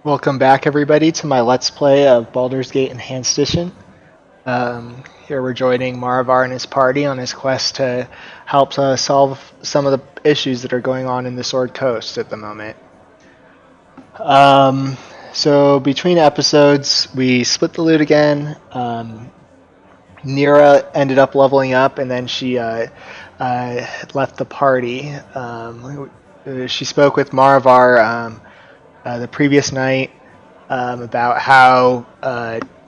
Welcome back, everybody, to my Let's Play of Baldur's Gate Enhanced Edition. Here we're joining Maravor and his party on his quest to help solve some of the issues that are going on in the Sword Coast at the moment. So between episodes, we split the loot again. Nira ended up leveling up, and then she left the party. She spoke with Maravor the previous night about how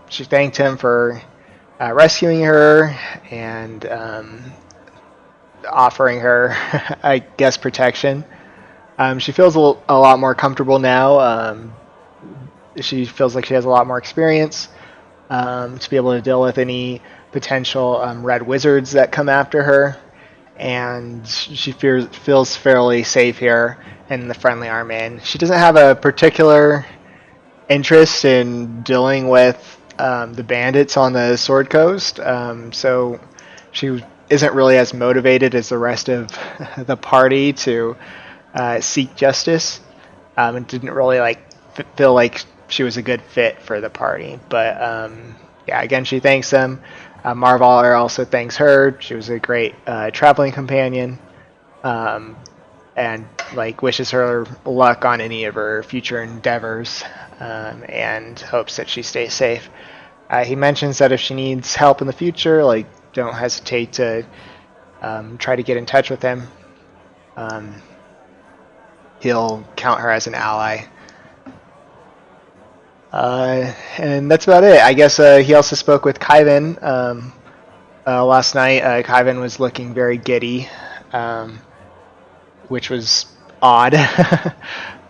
she thanked him for rescuing her and offering her, I guess, protection. She feels a lot more comfortable now. She feels like she has a lot more experience to be able to deal with any potential red wizards that come after her. And she feels fairly safe here in the Friendly Army. She doesn't have a particular interest in dealing with the bandits on the Sword Coast, so she isn't really as motivated as the rest of the party to seek justice, and didn't really feel like she was a good fit for the party. But yeah, again, she thanks them. Marval also thanks her. She was a great traveling companion, and wishes her luck on any of her future endeavors, and hopes that she stays safe. He mentions that if she needs help in the future, don't hesitate to try to get in touch with him. He'll count her as an ally. And that's about it. I guess he also spoke with Kivan last night. Kivan was looking very giddy, which was odd.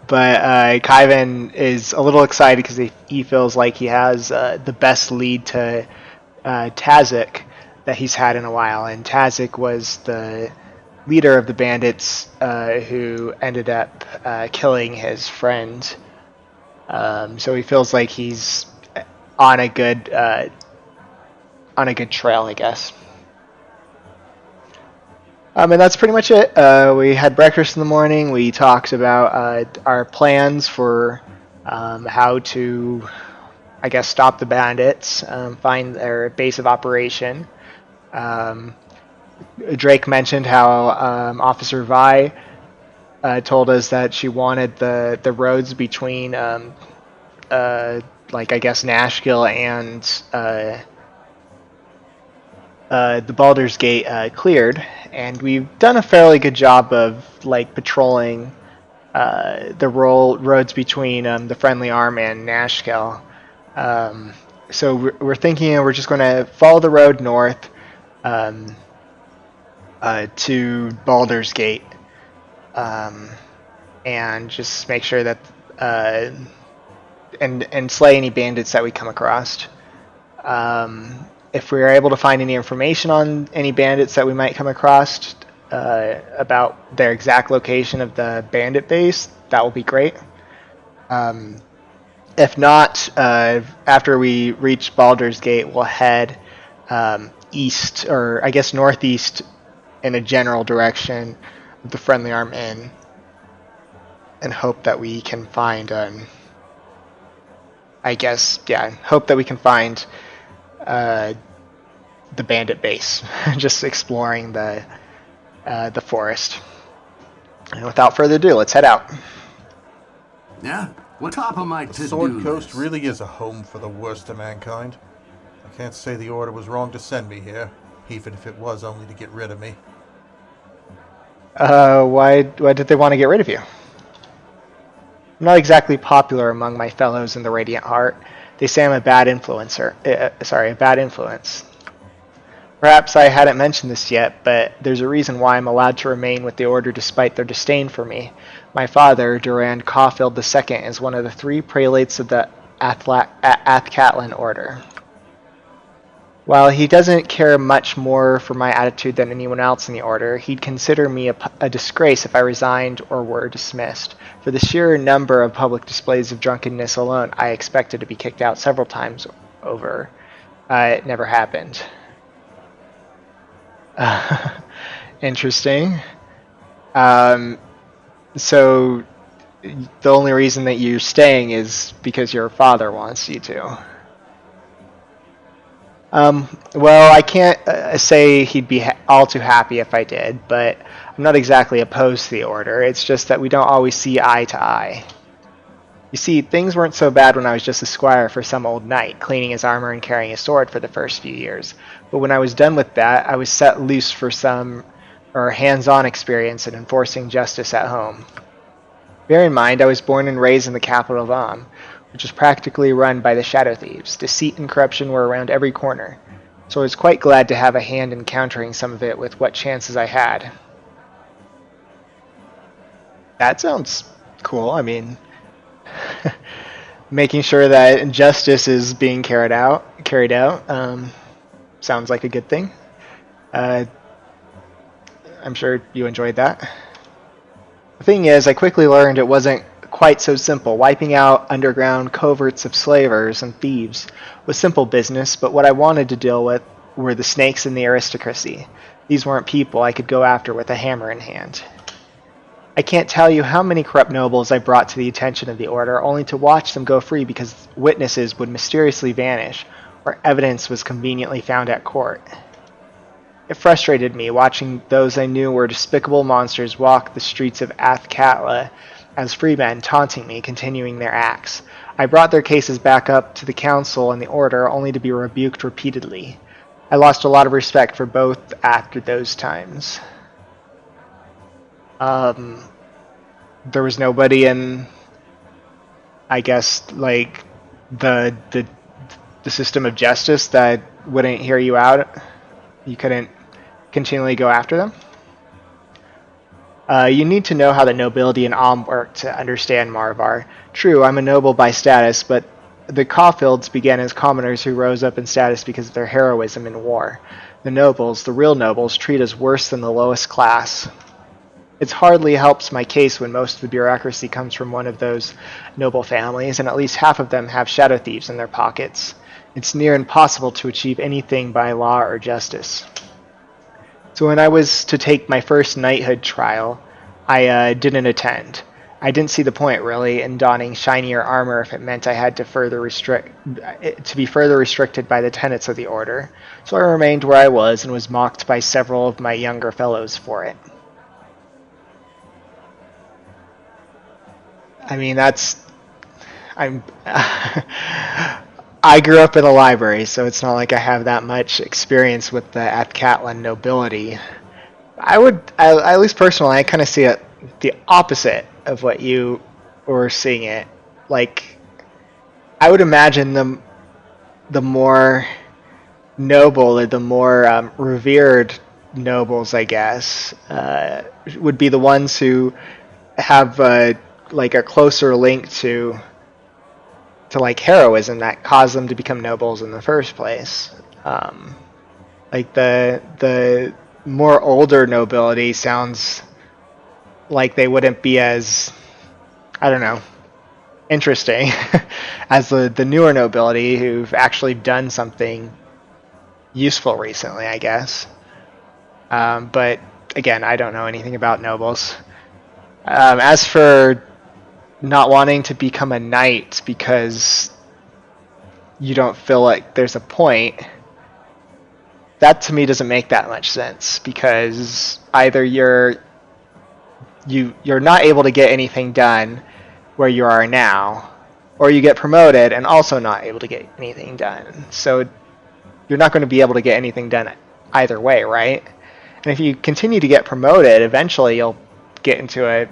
But Kivan is a little excited because he feels like he has the best lead to Tazik that he's had in a while. And Tazik was the leader of the bandits who ended up killing his friend. So he feels like he's on a good trail, I guess. And that's pretty much it. We had breakfast in the morning. We talked about our plans for how to, I guess, stop the bandits, find their base of operation. Drake mentioned how Officer Vi told us that she wanted the roads between, I guess, Nashville and the Baldur's Gate cleared, and we've done a fairly good job of patrolling the roads between the Friendly Arm and Nashville. So we're thinking we're just going to follow the road north to Baldur's Gate, and just make sure that and slay any bandits that we come across. If we are able to find any information on any bandits that we might come across about their exact location of the bandit base, that will be great. If not, after we reach Baldur's Gate, we'll head east, or I guess northeast, in a general direction of the Friendly Arm Inn, and hope that we can find, hope that we can find the bandit base. Just exploring the forest. And without further ado, let's head out. Yeah? What top of my The Sword Coast really is a home for the worst of mankind. I can't say the Order was wrong to send me here, even if it was only to get rid of me. Why did they want to get rid of you? I'm not exactly popular among my fellows in the Radiant Heart. They say I'm a bad influencer. A bad influence. Perhaps I hadn't mentioned this yet, but there's a reason why I'm allowed to remain with the Order despite their disdain for me. My father, Durand Caulfield II, is one of the 3 prelates of the Athcatlan Order. While he doesn't care much more for my attitude than anyone else in the Order, he'd consider me a disgrace if I resigned or were dismissed. For the sheer number of public displays of drunkenness alone, I expected to be kicked out several times over. It never happened. Interesting. So the only reason that you're staying is because your father wants you to. Well, I can't say he'd be all too happy if I did, but I'm not exactly opposed to the order. It's just that we don't always see eye to eye. You see, things weren't so bad when I was just a squire for some old knight, cleaning his armor and carrying a sword for the first few years. But when I was done with that, I was set loose for some hands-on experience in enforcing justice at home. Bear in mind, I was born and raised in the capital of Am, which was practically run by the Shadow Thieves. Deceit and corruption were around every corner, so I was quite glad to have a hand in countering some of it with what chances I had. That sounds cool. I mean, making sure that justice is being carried out, sounds like a good thing. I'm sure you enjoyed that. The thing is, I quickly learned it wasn't quite so simple. Wiping out underground coverts of slavers and thieves was simple business, but what I wanted to deal with were the snakes in the aristocracy. These weren't people I could go after with a hammer in hand. I can't tell you how many corrupt nobles I brought to the attention of the Order, only to watch them go free because witnesses would mysteriously vanish, or evidence was conveniently found at court. It frustrated me watching those I knew were despicable monsters walk the streets of Athkatla as free men, taunting me, continuing their acts. I brought their cases back up to the Council and the Order, only to be rebuked repeatedly. I lost a lot of respect for both after those times. There was nobody in, I guess, like, the system of justice that wouldn't hear you out. You couldn't continually go after them. You need to know how the nobility in Alm work to understand Maravor. True, I'm a noble by status, but the Caulfields began as commoners who rose up in status because of their heroism in war. The nobles, the real nobles, treat us worse than the lowest class. It hardly helps my case when most of the bureaucracy comes from one of those noble families, and at least half of them have shadow thieves in their pockets. It's near impossible to achieve anything by law or justice. So when I was to take my first knighthood trial, I didn't attend. I didn't see the point, really, in donning shinier armor if it meant I had to be further restricted by the tenets of the Order. So I remained where I was and was mocked by several of my younger fellows for it. I mean, I grew up in a library, so it's not like I have that much experience with the Athkatlan nobility. At least personally, I kind of see it the opposite of what you were seeing it. Like, I would imagine the more noble, or the more revered nobles, I guess, would be the ones who have like a closer link to like heroism that caused them to become nobles in the first place. Like the more older nobility sounds like they wouldn't be as, I don't know, interesting as the newer nobility who've actually done something useful recently, I guess. But again, I don't know anything about nobles. As for not wanting to become a knight because you don't feel like there's a point, that to me doesn't make that much sense, because either you're not able to get anything done where you are now, or you get promoted and also not able to get anything done. So you're not going to be able to get anything done either way, right? And if you continue to get promoted, eventually you'll get into a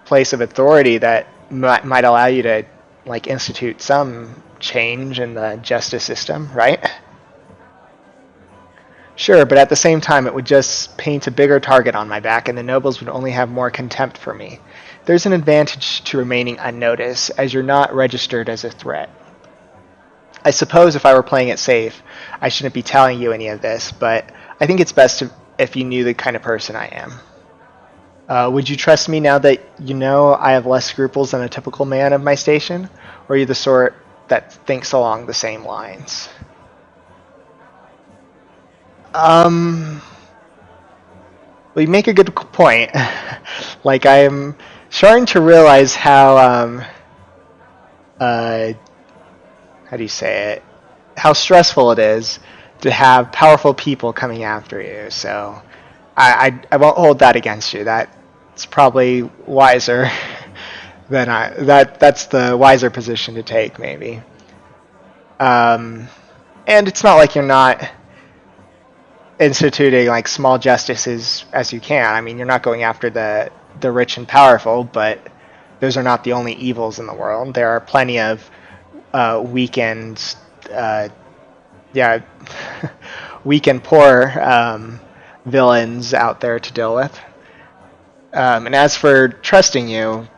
place of authority that might allow you to like institute some change in the justice system, right? Sure, but at the same time it would just paint a bigger target on my back, and the nobles would only have more contempt for me. There's an advantage to remaining unnoticed, as you're not registered as a threat. I suppose if I were playing it safe, I shouldn't be telling you any of this, but I think it's best if you knew the kind of person I am. Would you trust me now that you know I have less scruples than a typical man of my station? Or are you the sort that thinks along the same lines? Well, you make a good point. Like, I'm starting to realize uh, how do you say it? How stressful it is to have powerful people coming after you. So I won't hold that against you. That's probably wiser than that's the wiser position to take, maybe. And it's not like you're not instituting like small justices as you can. I mean, you're not going after the rich and powerful, but those are not the only evils in the world. There are plenty of weakened, yeah, weak and poor villains out there to deal with. And as for trusting you,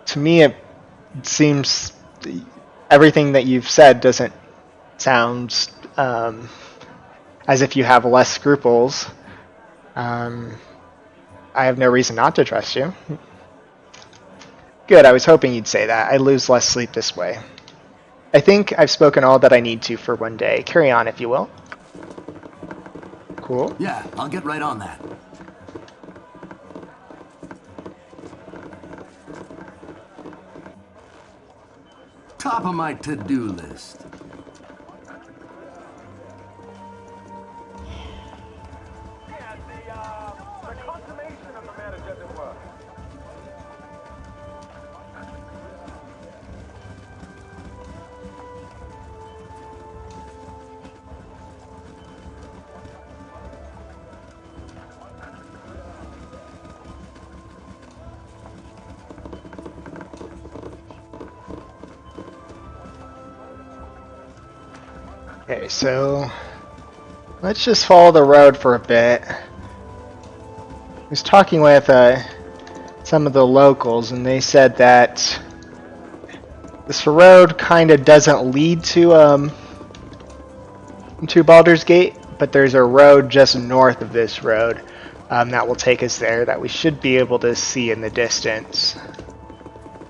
to me it seems everything that you've said doesn't sound as if you have less scruples. I have no reason not to trust you. Good, I was hoping you'd say that. I lose less sleep this way. I think I've spoken all that I need to for one day. Carry on, if you will. Cool. Yeah, I'll get right on that. Top of my to-do list. Okay, so let's just follow the road for a bit. I was talking with some of the locals, and they said that this road kind of doesn't lead to Baldur's Gate, but there's a road just north of this road that will take us there that we should be able to see in the distance.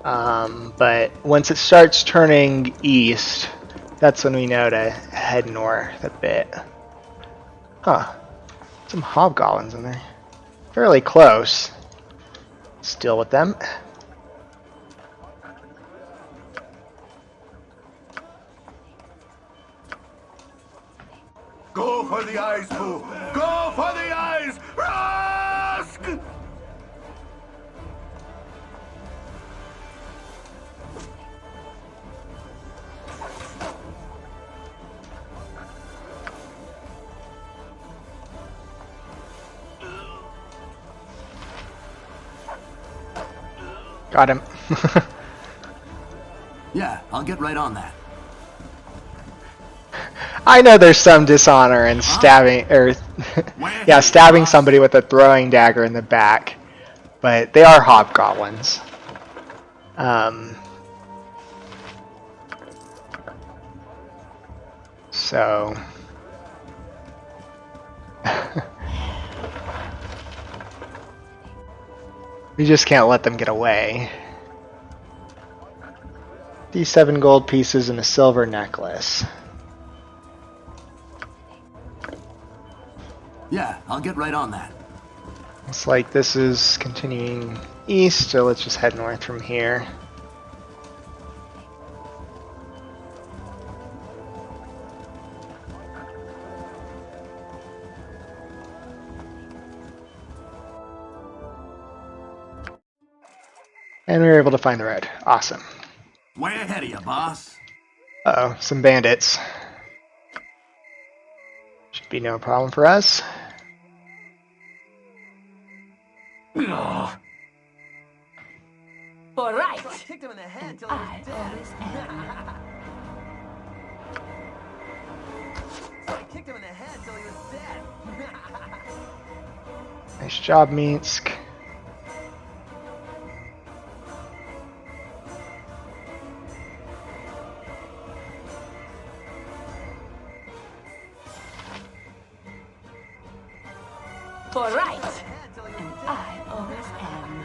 But once it starts turning east, that's when we know to head north a bit. Huh. Some hobgoblins in there. Fairly close. Let's deal with them. Go for the eyes, Pooh! Go for the eyes! Rusk! Got him. Yeah, I'll get right on that. I know there's some dishonor in stabbing, or yeah, stabbing somebody with a throwing dagger in the back, but they are hobgoblins. So we just can't let them get away. These 7 gold pieces and a silver necklace. Yeah, I'll get right on that. Looks like this is continuing east, so let's just head north from here. And we were able to find the road. Awesome. Way ahead of you, boss. Uh-oh, some bandits. Should be no problem for us. All right. I kicked him in the head till I he was always dead. am. I kicked him in the head till he was dead. Nice job, Minsc. All right. Head till he was And dead. I always am.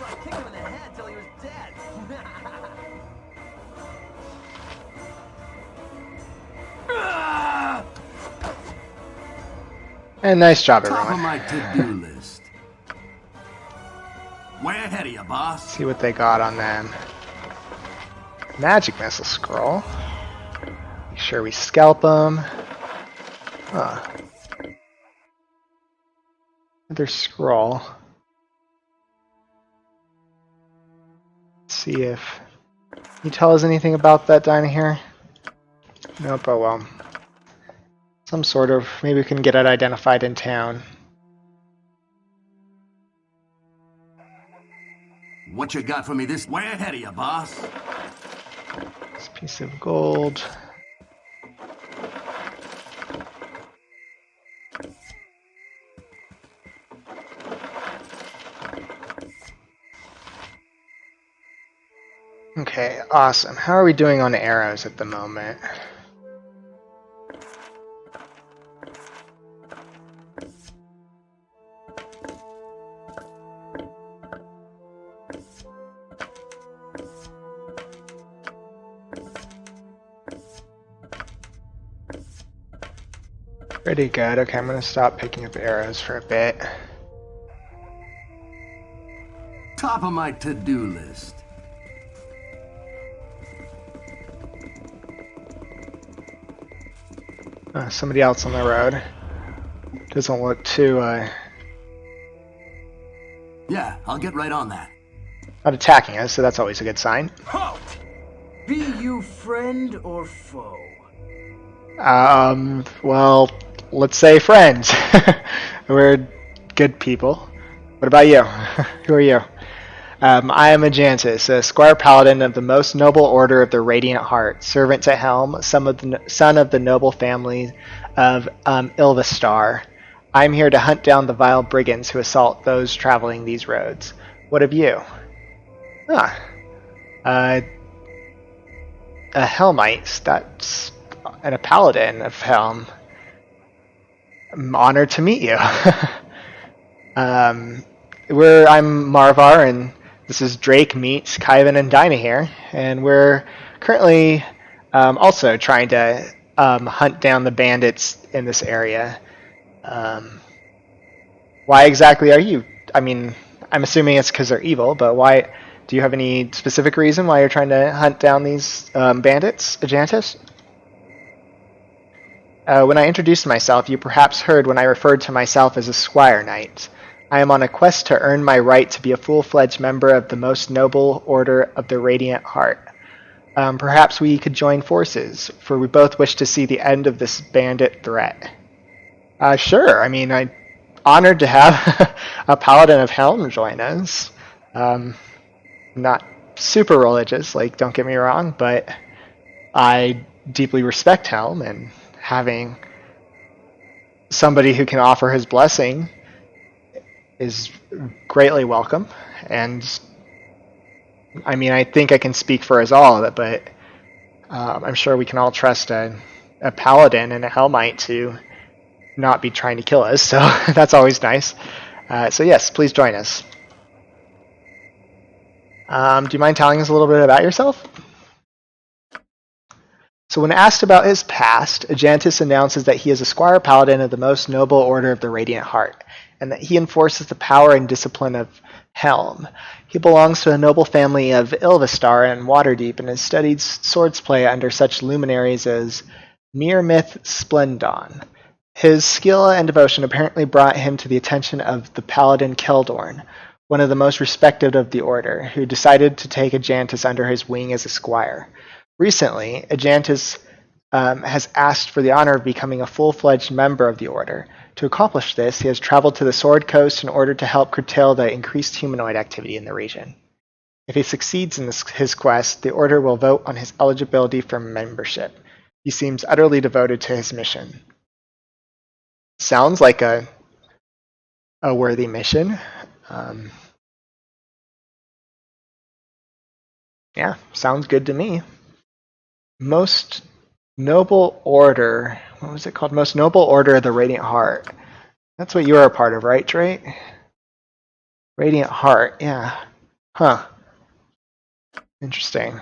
I kicked him in the head till he was dead. And nice job, Top of everyone. my to-do list. Way ahead of you, boss. See what they got on them. Magic missile scroll. Make sure we scalp them. Huh. Another scroll. Let's see if... Can you tell us anything about that Dynaheir? Nope, oh well. Some sort of... Maybe we can get it identified in town. What you got for me this way ahead of you, boss? This piece of gold. Okay, awesome. How are we doing on arrows at the moment? Pretty good. Okay, I'm gonna stop picking up arrows for a bit. Top of my to-do list. Somebody else on the road. Doesn't look too, Yeah, I'll get right on that. not attacking us, so that's always a good sign. Halt! Be you friend or foe? Well, let's say friends. We're good people. What about you? Who are you? I am Ajantis, a squire paladin of the most noble order of the Radiant Heart, servant to Helm, son of the noble family of Ilvastar. I am here to hunt down the vile brigands who assault those traveling these roads. What of you? A Helmite, that's... and a paladin of Helm. I'm honored to meet you. I'm Maravor, and this is Drake, Minsc, Kivan, and Dynaheir, and we're currently also trying to hunt down the bandits in this area. Why exactly are you? I mean, I'm assuming it's because they're evil, but why? Do you have any specific reason why you're trying to hunt down these bandits, Ajantis? When I introduced myself, you perhaps heard when I referred to myself as a squire knight. I am on a quest to earn my right to be a full-fledged member of the most noble order of the Radiant Heart. Perhaps we could join forces, for we both wish to see the end of this bandit threat. Sure, I mean, I'm honored to have a paladin of Helm join us. Not super religious, like, don't get me wrong, but I deeply respect Helm, and having somebody who can offer his blessing is greatly welcome. And I mean, I think I can speak for us all, but I'm sure we can all trust a paladin and a Helmite to not be trying to kill us, so that's always nice. So yes, please join us. Do you mind telling us a little bit about yourself? So when asked about his past, Ajantis announces that he is a squire paladin of the most noble order of the Radiant Heart, and that he enforces the power and discipline of Helm. He belongs to a noble family of Ilvastar and Waterdeep, and has studied swordsplay under such luminaries as Mirmith Splendon. His skill and devotion apparently brought him to the attention of the paladin Keldorn, one of the most respected of the order, who decided to take Ajantis under his wing as a squire. Recently, Ajantis has asked for the honor of becoming a full-fledged member of the order. To accomplish this, he has traveled to the Sword Coast in order to help curtail the increased humanoid activity in the region. If he succeeds in his quest, the order will vote on his eligibility for membership. He seems utterly devoted to his mission. Sounds like a worthy mission. Yeah, sounds good to me. Most Noble Order. What was it called? Most Noble Order of the Radiant Heart. That's what you're a part of, right, Drake? Radiant Heart, yeah. Huh. Interesting.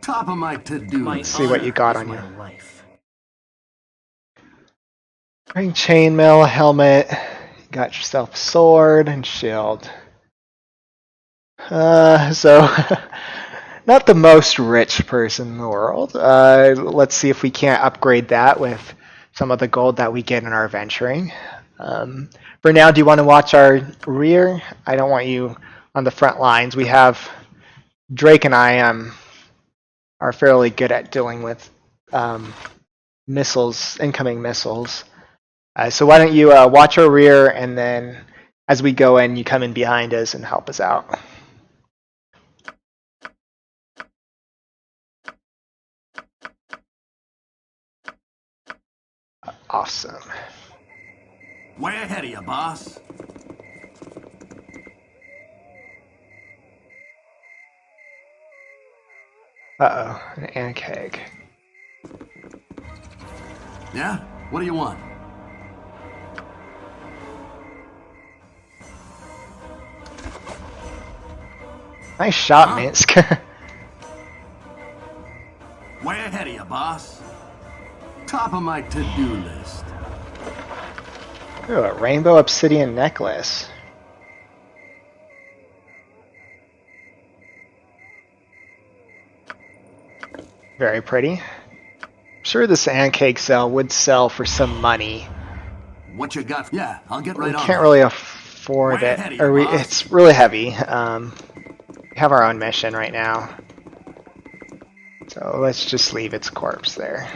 Top of my to-do My list. See what you got honor on is you. my life. Wearing chainmail, helmet. Got yourself a sword and shield. So not the most rich person in the world. Let's see if we can't upgrade that with some of the gold that we get in our venturing. For now, do you want to watch our rear? I don't want you on the front lines. We have Drake and I are fairly good at dealing with missiles, incoming missiles. So why don't you watch our rear, and then as we go in, you come in behind us and help us out. Awesome. Way ahead of you, boss. Uh-oh, an ant keg. Yeah? What do you want? Nice shot, Minsc. Way ahead of you, boss. Top of my to-do list. Ooh, a rainbow obsidian necklace. Very pretty. I'm sure this ant cake sale would sell for some money. What you got? Yeah, I'll get We right on can't that. really afford Way it. ahead of you, Or boss. it's really heavy. We have our own mission right now. So let's just leave its corpse there.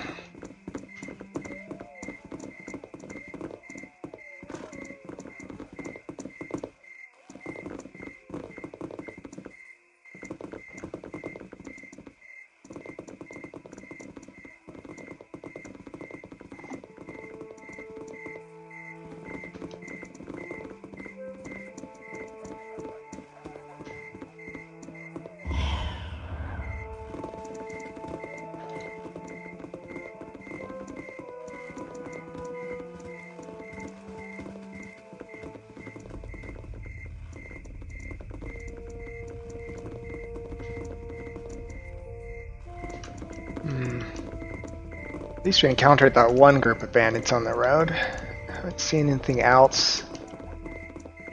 At least we encountered that one group of bandits on the road. Haven't seen anything else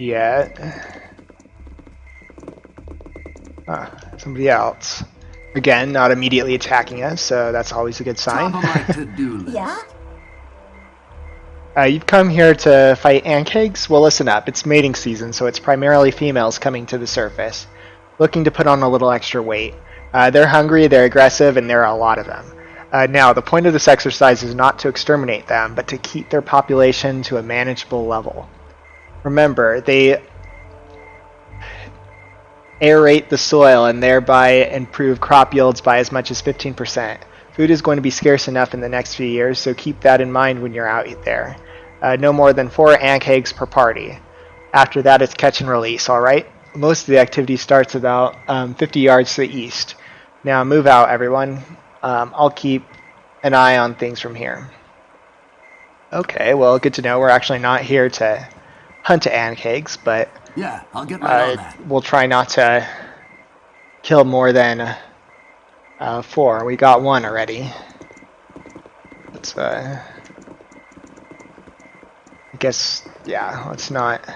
yet. Somebody else. Again, not immediately attacking us, so that's always a good sign. Top of my to-do list. Yeah? You've come here to fight ankegs? Well, listen up. It's mating season, so it's primarily females coming to the surface, looking to put on a little extra weight. They're hungry, they're aggressive, and there are a lot of them. Now, the point of this exercise is not to exterminate them, but to keep their population to a manageable level. Remember, they aerate the soil and thereby improve crop yields by as much as 15%. Food is going to be scarce enough in the next few years, so keep that in mind when you're out there. No more than 4 ankegs per party. After that, it's catch and release, alright? Most of the activity starts about 50 yards to the east. Now move out, everyone. I'll keep an eye on things from here. Okay, well, good to know. We're actually not here to hunt ankegs, but Yeah, I'll get right on that. we'll try not to kill more than 4. We got 1 already. Let's, I guess, yeah, let's not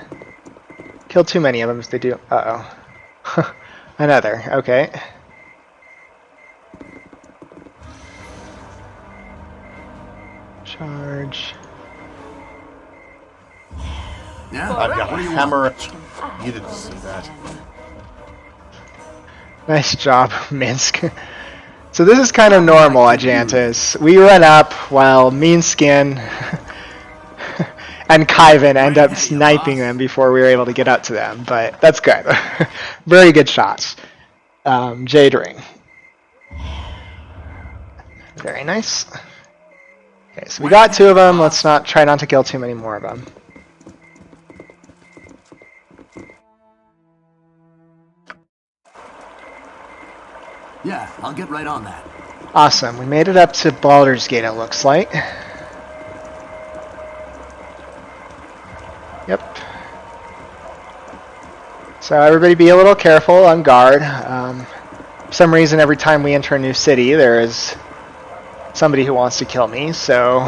kill too many of them if they do. Uh-oh. Another, okay. Charge. Yeah? I've got What a do you hammer. want? You didn't see that. Nice job, Minsc. So this is kind of normal at Jantis. We run up while Meanskin and Kivan end up sniping them before we were able to get up to them, but that's good. Very good shots. Jade Ring. Very nice. Okay, so we got 2 of them. Let's not try not to kill too many more of them. Yeah, I'll get right on that. Awesome. We made it up to Baldur's Gate, it looks like. Yep. So everybody be a little careful, on guard. For some reason, every time we enter a new city, there is somebody who wants to kill me, so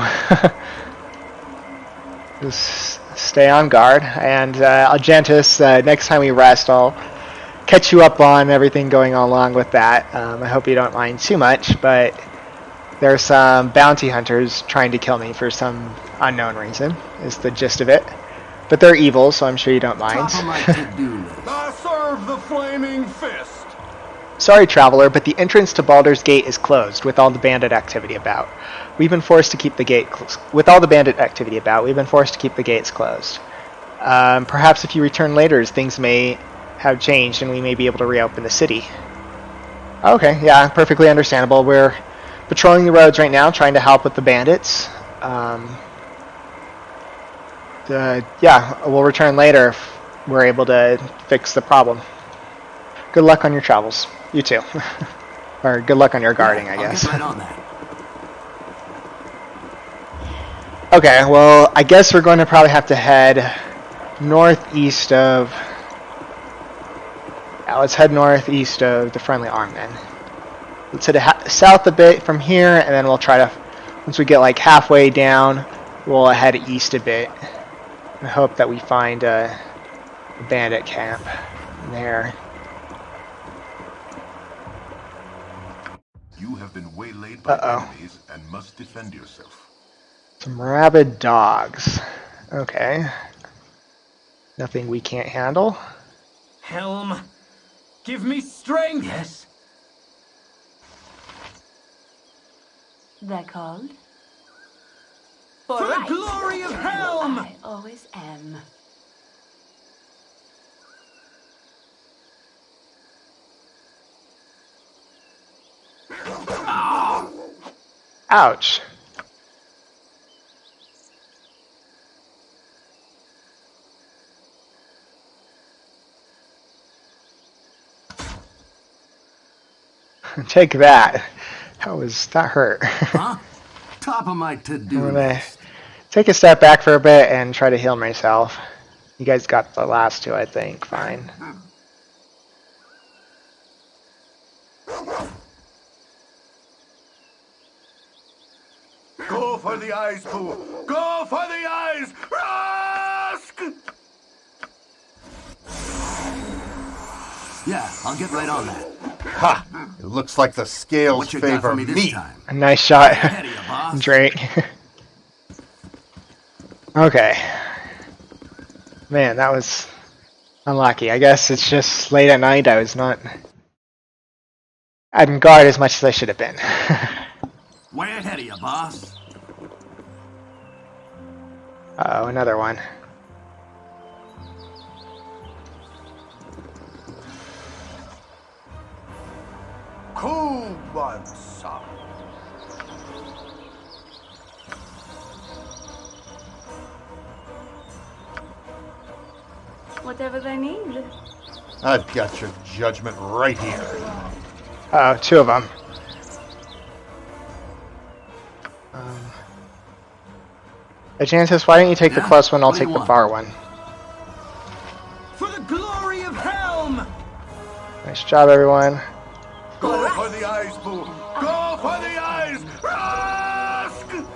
Just stay on guard. And Argentus, next time we rest, I'll catch you up on everything going on along with that. I hope you don't mind too much, but there's some bounty hunters trying to kill me for some unknown reason, is the gist of it. But they're evil, so I'm sure you don't mind. Top of my to-do list. I serve the flaming fist. Sorry, traveler, but the entrance to Baldur's Gate is closed with all the bandit activity about. We've been forced to keep the gate with all the bandit activity about. We've been forced to keep the gates closed. Perhaps if you return later, things may have changed and we may be able to reopen the city. Okay, yeah, perfectly understandable. We're patrolling the roads right now, trying to help with the bandits. Yeah, we'll return later if we're able to fix the problem. Good luck on your travels. You too. Or good luck on your guarding, I guess. I'll get right on that. Okay, well, I guess we're going to probably have to head northeast of... Yeah, let's head northeast of the friendly arm then. Let's head south a bit from here, and then we'll try to... Once we get like halfway down, we'll head east a bit. I hope that we find a bandit camp there. You have been waylaid by enemies and must defend yourself. Some rabid dogs. Okay. Nothing we can't handle. Helm, give me strength. Yes. They're called? For the glory of Helm! I always am. Ouch. Take that. That hurt. Huh? Top of my to-do I'm gonna list. take a step back for a bit and try to heal myself. You guys got the last two, I think. Fine. Go for the eyes, Pooh! Go for the eyes! Rask! Yeah, I'll get right on that. Ha! It looks like the scales What you got favor for me this me. time? A nice shot, Ahead of you, boss. Drake. Okay. Man, that was unlucky. I guess it's just late at night. I was not on guard as much as I should have been. Way ahead of you, boss. Uh-oh, another one. Kubansa. Whatever they need. I've got your judgment right here. Uh-oh, two of them. Ajantis, why don't you take the Yeah, close one? I'll what do take you the want? far one. For the glory of Helm! Nice job, everyone. Go for the eyes, Pooh! Go for the eyes! Rask!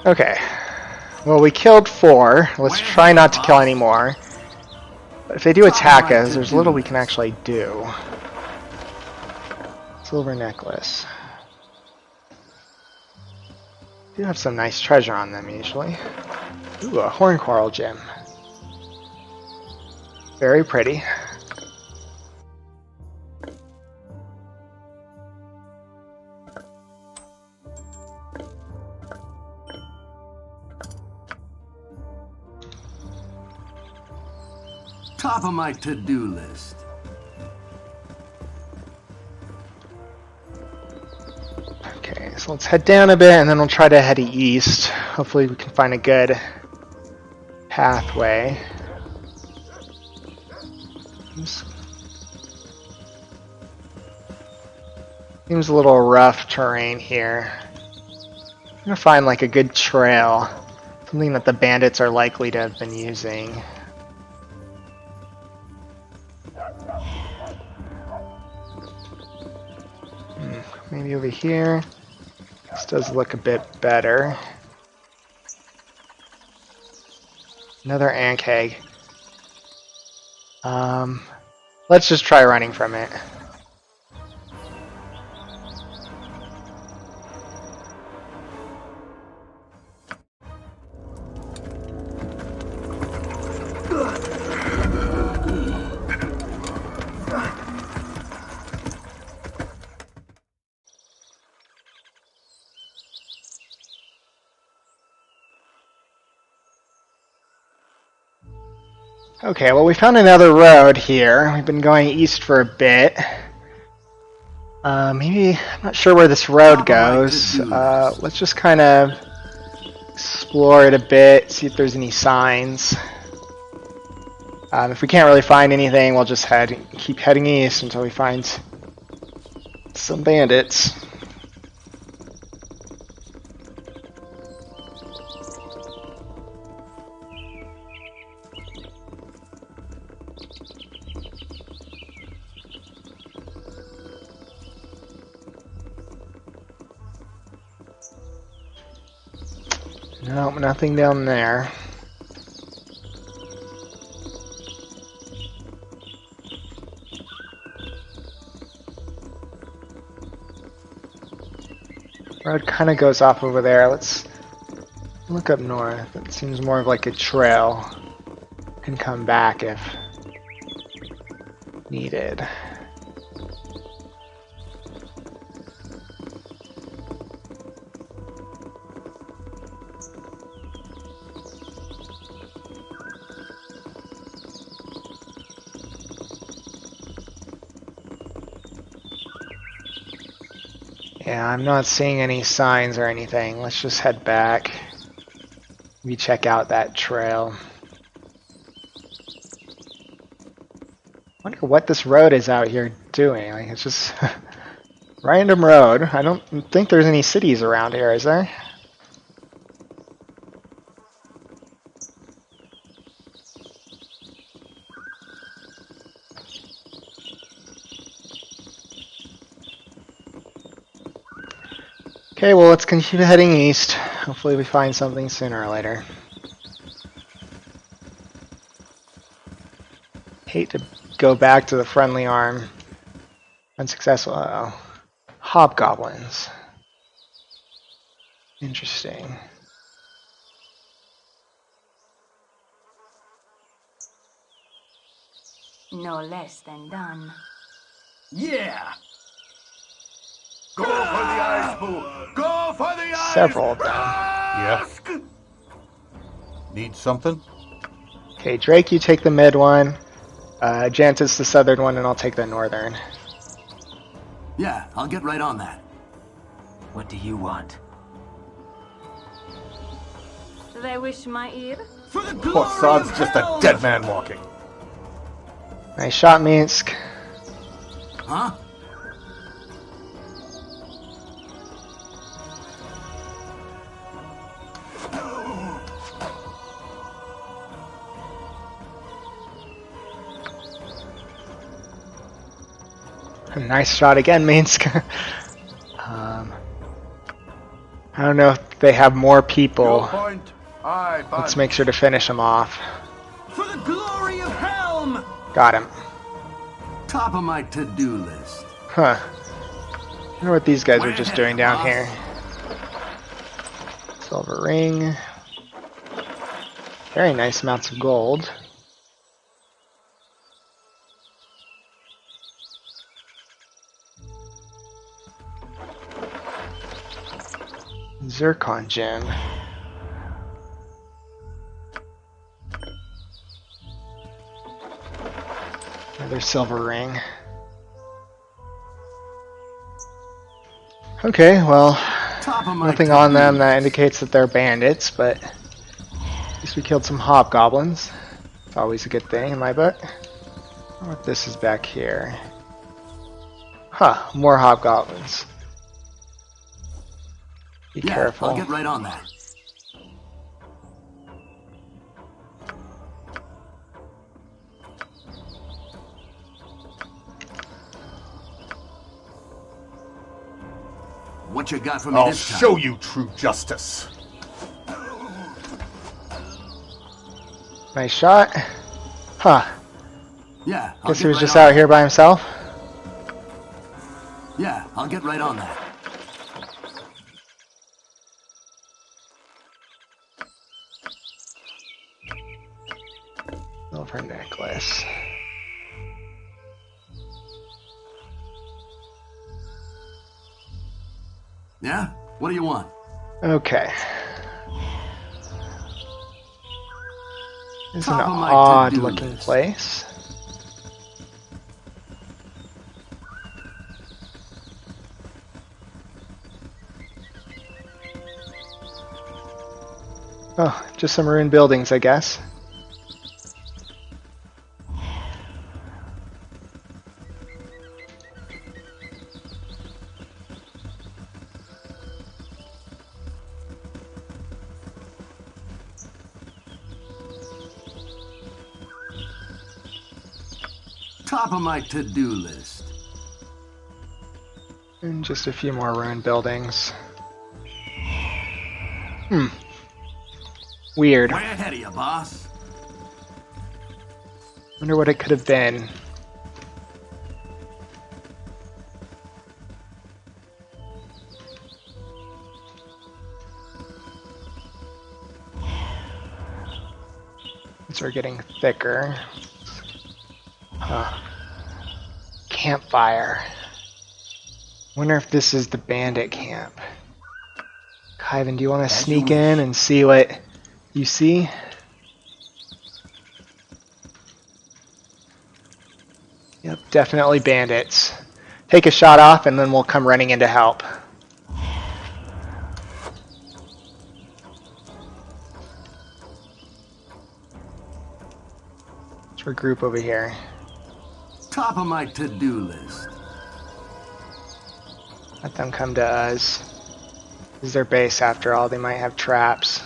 Okay. Well, we killed 4. Let's try not to kill any more. But if they do attack us, there's little we can actually do. Silver necklace. Do have some nice treasure on them usually. Ooh, a horn coral gem. Very pretty. Top of my to-do list. Okay, so let's head down a bit and then we'll try to head east. Hopefully we can find a good pathway. Seems a little rough terrain here. I'm gonna find like a good trail. Something that the bandits are likely to have been using. Maybe over here. This does look a bit better. Another ant keg. Let's just try running from it. Okay, well we found another road here. We've been going east for a bit. Maybe, I'm not sure where this road goes. Let's just kind of explore it a bit, see if there's any signs. If we can't really find anything, we'll just keep heading east until we find some bandits. Nope, nothing down there. Road kind of goes off over there. Let's look up north. It seems more of like a trail. Can come back if needed. Yeah, I'm not seeing any signs or anything. Let's just head back. Maybe check out that trail. Wonder what this road is out here doing. Like, it's just random road. I don't think there's any cities around here, is there? Okay, well, let's continue heading east. Hopefully we find something sooner or later. Hate to go back to the friendly arm. Unsuccessful. Uh-oh. Hobgoblins. Interesting. No less than done. Yeah! Go for the ice, boo! Go for the ice! Several of them. Yeah. Need something? Okay, Drake, you take the mid one. Jantis the southern one, and I'll take the northern. Yeah, I'll get right on that. What do you want? They wish my ear? For the Poor glory Sod's of just a Helm! dead man walking. Nice shot, Minsc. Huh? Nice shot again, Minsc. I don't know if they have more Your people. point. Aye, bud. Let's make sure to finish them off. For the glory of Helm! Got him. Top of my to-do list. Huh. I wonder what these guys were just doing down here. Silver ring. Very nice amounts of gold. Zircon gem. Another silver ring. Okay, well, Top of my nothing on them to-do that list. indicates that they're bandits, but at least we killed some hobgoblins. It's always a good thing in my book. I wonder what this is back here. Huh, more hobgoblins. Be Yeah, careful. I'll get right on that. What you got for me I'll this time? show you true justice. Nice shot. Huh. Yeah, I'll Guess get he was right just on out that. here by himself. Yeah, I'll get right on that. Silver necklace. Yeah? What do you want? Okay. It's an Top of my odd to-do looking list. place. Oh, just some ruined buildings, I guess. Top of my to-do list. And just a few more ruined buildings. Weird. Way ahead of you, boss. Wonder what it could have been. These are getting thicker. Campfire. Wonder if this is the bandit camp. Kivan, do you want to As sneak you in wish. and see what you see? Yep, definitely bandits. Take a shot off and then we'll come running in to help. Let's regroup over here. Top of my to-do list. Let them come to us. This is their base after all, they might have traps.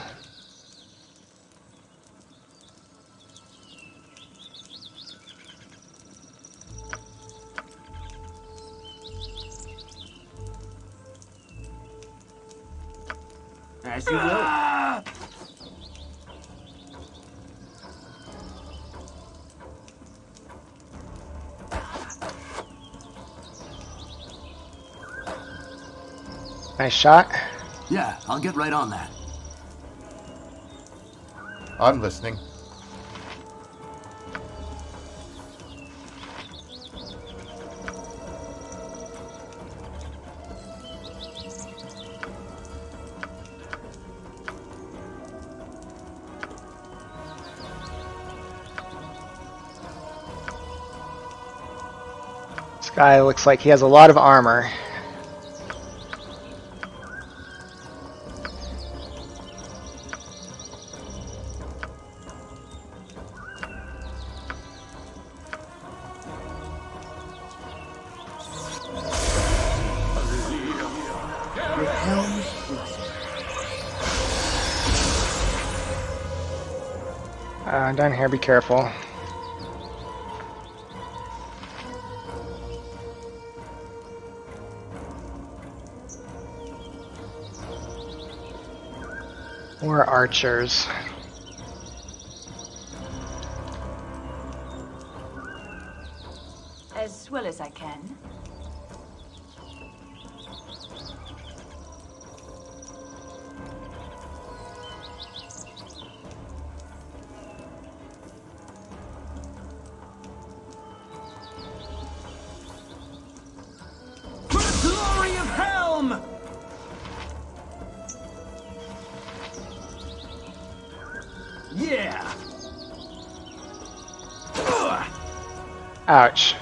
As you will. Nice shot. Yeah, I'll get right on that. I'm listening. This guy looks like he has a lot of armor. Dynaheir, be careful. More archers. As well as I can. For the glory of Helm! Yeah! Ouch.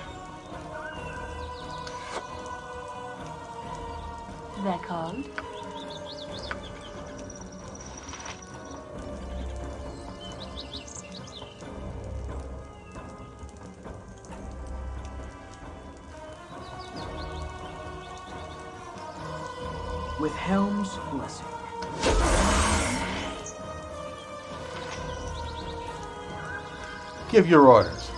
They're called. With Helm's blessing. Give your orders.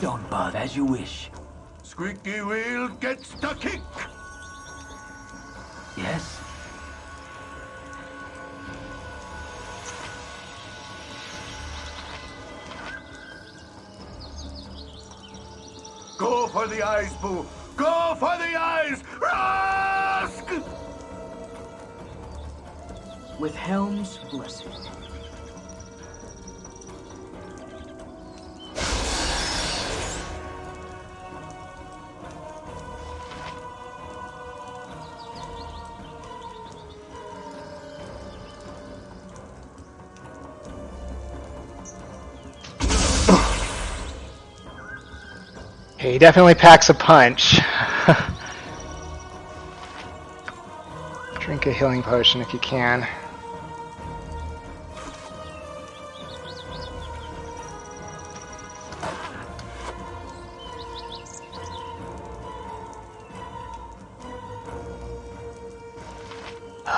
Don't bother, as you wish. Squeaky wheel gets the kick. Yes? Go for the eyes, Boo. Go for the eyes. Rask! With Helm's blessing. He definitely packs a punch. Drink a healing potion if you can.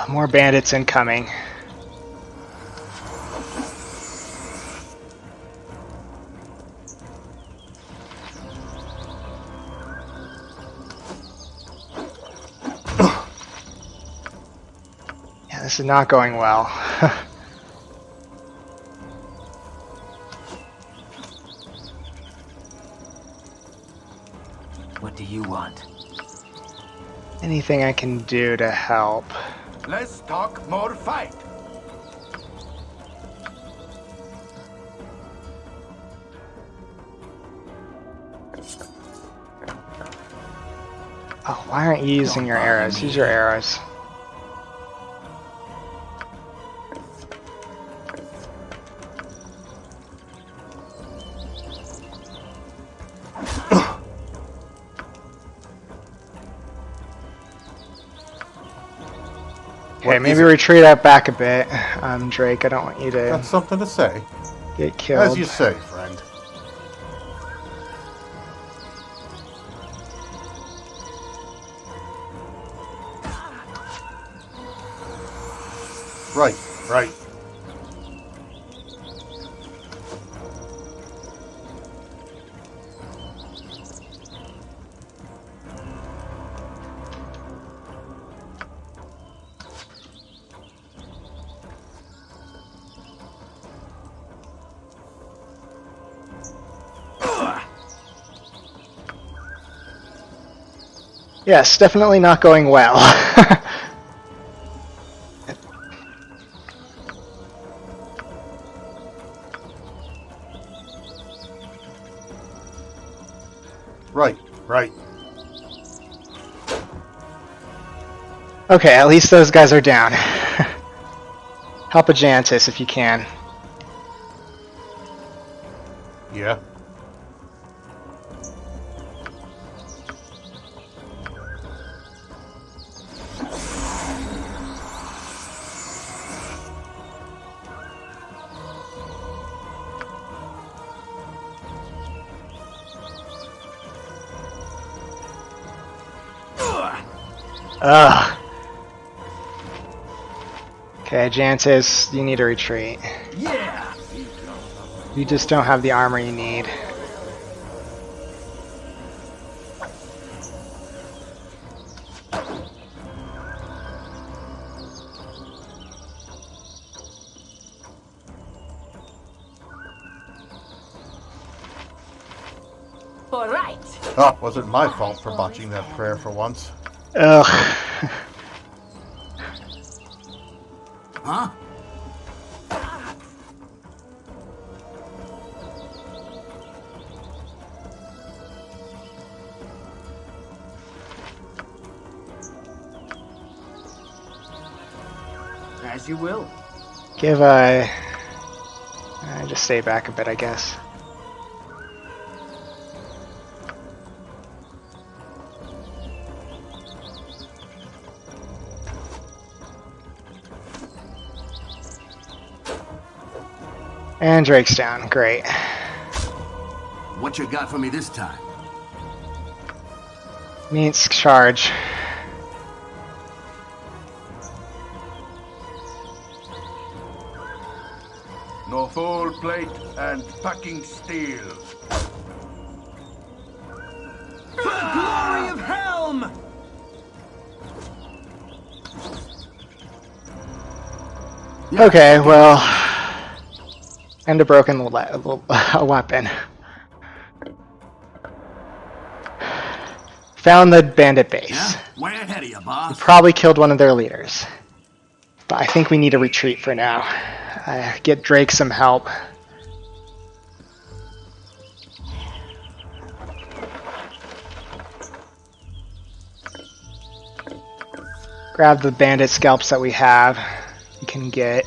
More bandits incoming. Yeah, this is not going well. What do you want? Anything I can do to help. Less talk, more fight. Oh, why aren't you using your arrows? Use your arrows. Okay, maybe retreat out back a bit, Drake. I don't want you to That's something to say. get killed. As you say, friend. Right, right. Yes, definitely not going well. Right, right. Okay, at least those guys are down. Help a Jantis if you can. Yeah. Ugh. Okay, Jantis, you need to retreat. Yeah! You just don't have the armor you need. All right. Oh, wasn't my fault for botching that prayer for once. Ugh. Huh? As you will. Give a... just stay back a bit, I guess. And Drake's down. Great. What you got for me this time? Minsc charge. No full plate and packing steel. Okay, well, and a broken weapon. Found the bandit base. Yeah, way ahead of you, boss. Probably killed one of their leaders. But I think we need to retreat for now. Get Drake some help. Grab the bandit scalps that we have. We can get.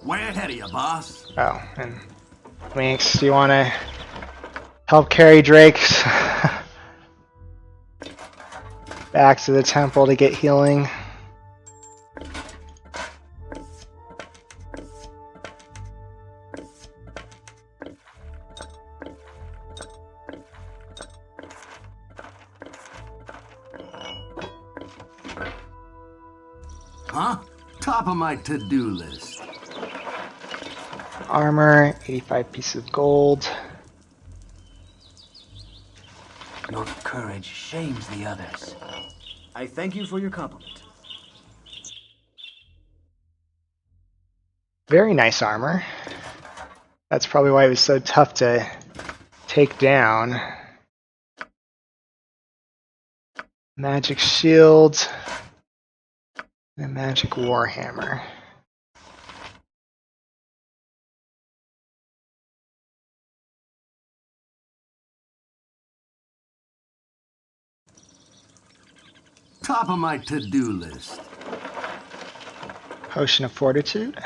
Way ahead of you, boss. Oh, and Minsc, do you want to help carry Drake's back to the temple to get healing? Huh? Top of my to-do list. Armor, 85 pieces of gold. Your courage shames the others. I thank you for your compliment. Very nice armor. That's probably why it was so tough to take down. Magic shield. And a magic warhammer. Top of my to-do list. Potion of fortitude.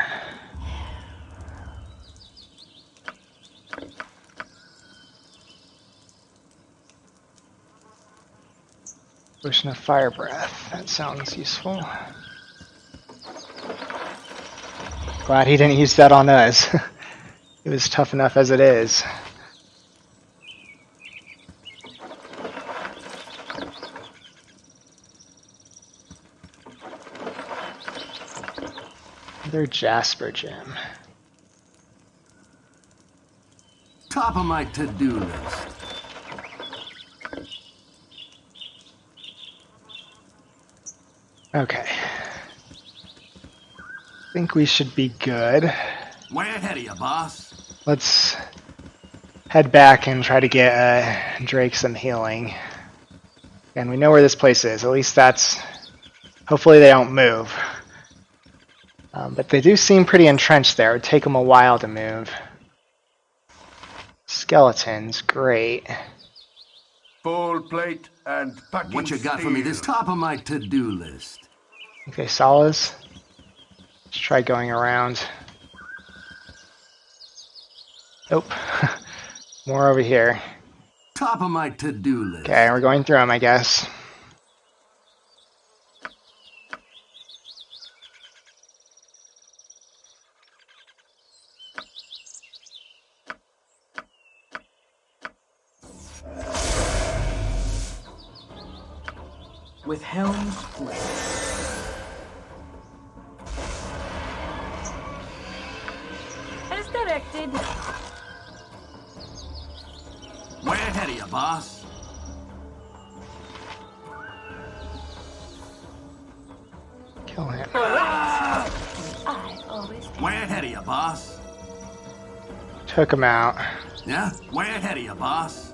Potion of fire breath. That sounds useful. Glad he didn't use that on us. It was tough enough as it is. Another Jasper gem. Top of my to-do list. Okay. I think we should be good. Way ahead of you, boss. Let's head back and try to get Drake some healing. And we know where this place is. At least that's... Hopefully they don't move. But they do seem pretty entrenched there. It would take them a while to move. Skeletons, great. Full plate and packing What you got for me this steel. top of my to-do list? Okay, Salas. Let's try going around. Nope. More over here. Top of my to-do list. Okay, we're going through them, I guess. With helms full. As directed. Way ahead of you, boss. Kill him. I always Way ahead of you, boss. Took him out. Yeah? Way ahead of you, boss.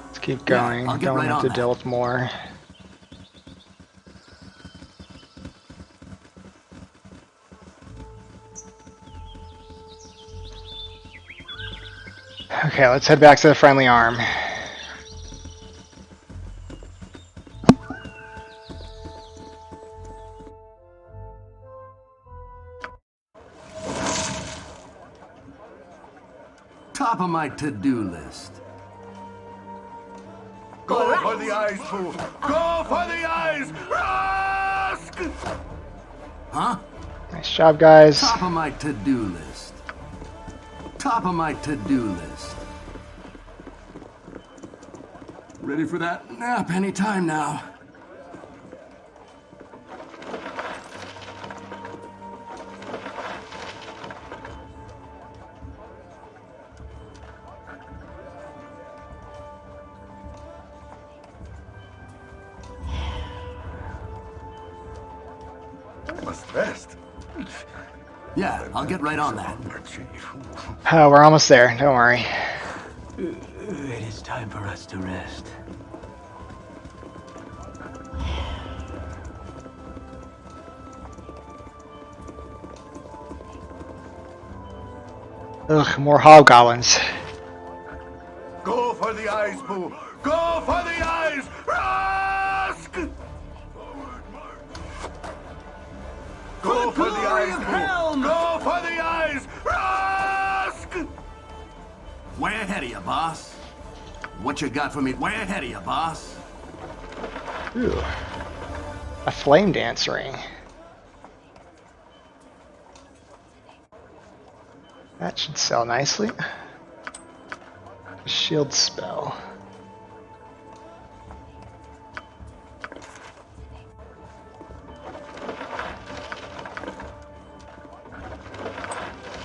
Let's keep going. I'll get Don't right have on to that. deal with more. Okay, let's head back to the friendly arm. Top of my to-do list. Go for the eyes, fool! Go for the eyes! Rask! huh? Nice job, guys. Top of my to-do list. Top of my to-do list. Ready for that nap anytime now. Must rest. Yeah, I'll get right on that. Oh, we're almost there. Don't worry. It is time for us to rest. Ugh, more hobgoblins. Go for the eyes, Boo! Go for the eyes! Rask! Go for the eyes, Boo! Go for the eyes! Rask! Way ahead of you, boss. What you got for me? Way ahead of you, boss. Ooh. A flame dance ring. That should sell nicely. A shield spell.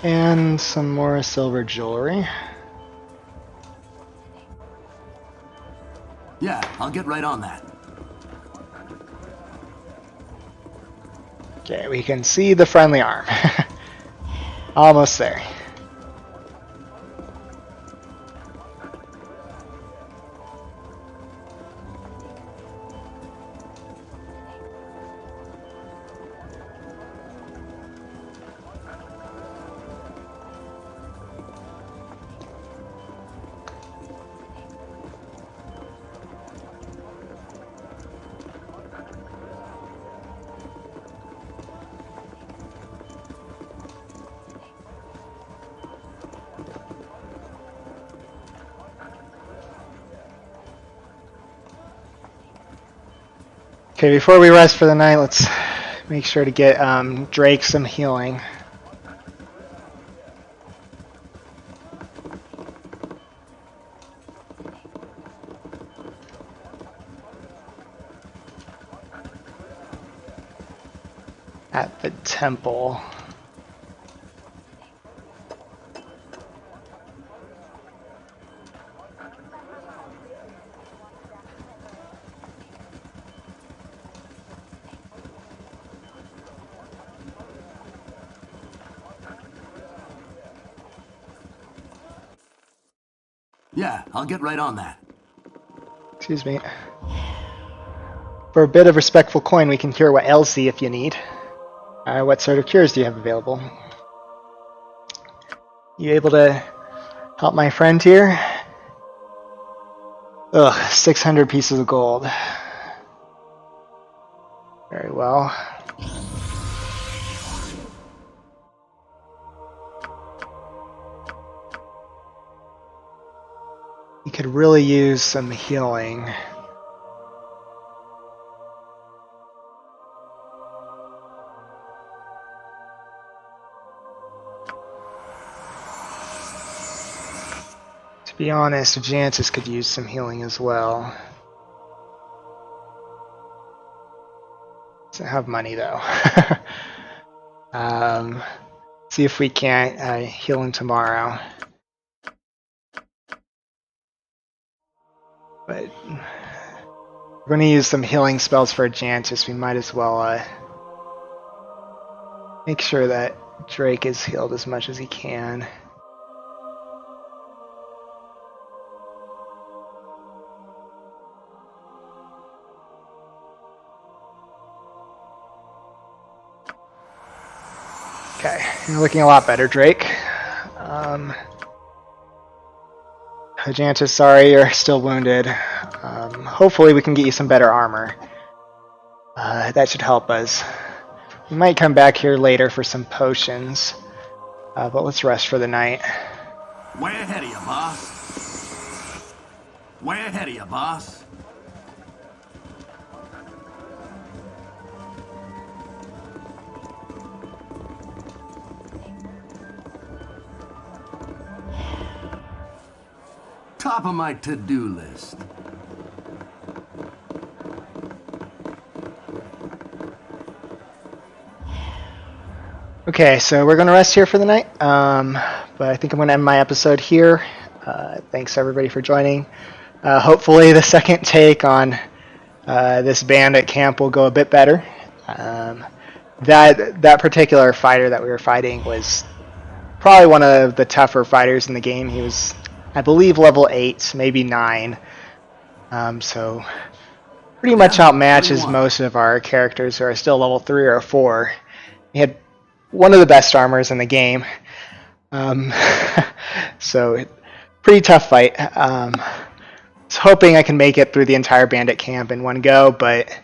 And some more silver jewelry. Yeah, I'll get right on that. Okay, we can see the friendly arm. Almost there. Okay, before we rest for the night, let's make sure to get Drake some healing. At the temple. Yeah, I'll get right on that. Excuse me. For a bit of respectful coin, we can cure what ails thee if you need. What sort of cures do you have available? You able to help my friend here? Ugh, 600 pieces of gold. Very well. You could really use some healing. To be honest, Jantis could use some healing as well. Doesn't have money though. See if we can't heal him tomorrow. But we're going to use some healing spells for Jantis. We might as well make sure that Drake is healed as much as he can. Okay, you're looking a lot better, Drake. Jantis, sorry, you're still wounded. Hopefully we can get you some better armor. That should help us. We might come back here later for some potions. But let's rest for the night. Way ahead of you, boss. Way ahead of you, boss. top of my to-do list. Okay, so we're going to rest here for the night. But I think I'm going to end my episode here. Thanks everybody for joining. Hopefully the second take on this bandit camp will go a bit better. That particular fighter that we were fighting was probably one of the tougher fighters in the game. He was, I believe, level 8, maybe 9. So pretty much outmatches most of our characters who are still level 3 or 4. He had one of the best armors in the game. So pretty tough fight. I was hoping I can make it through the entire bandit camp in one go, but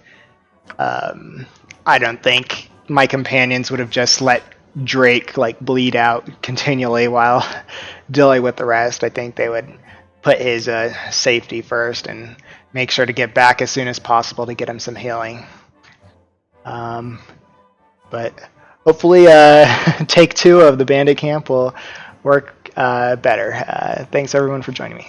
I don't think my companions would have just let Drake like bleed out continually while dealing with the rest. I think they would put his safety first and make sure to get back as soon as possible to get him some healing. But hopefully take 2 of the bandit camp will work better. Thanks everyone for joining me.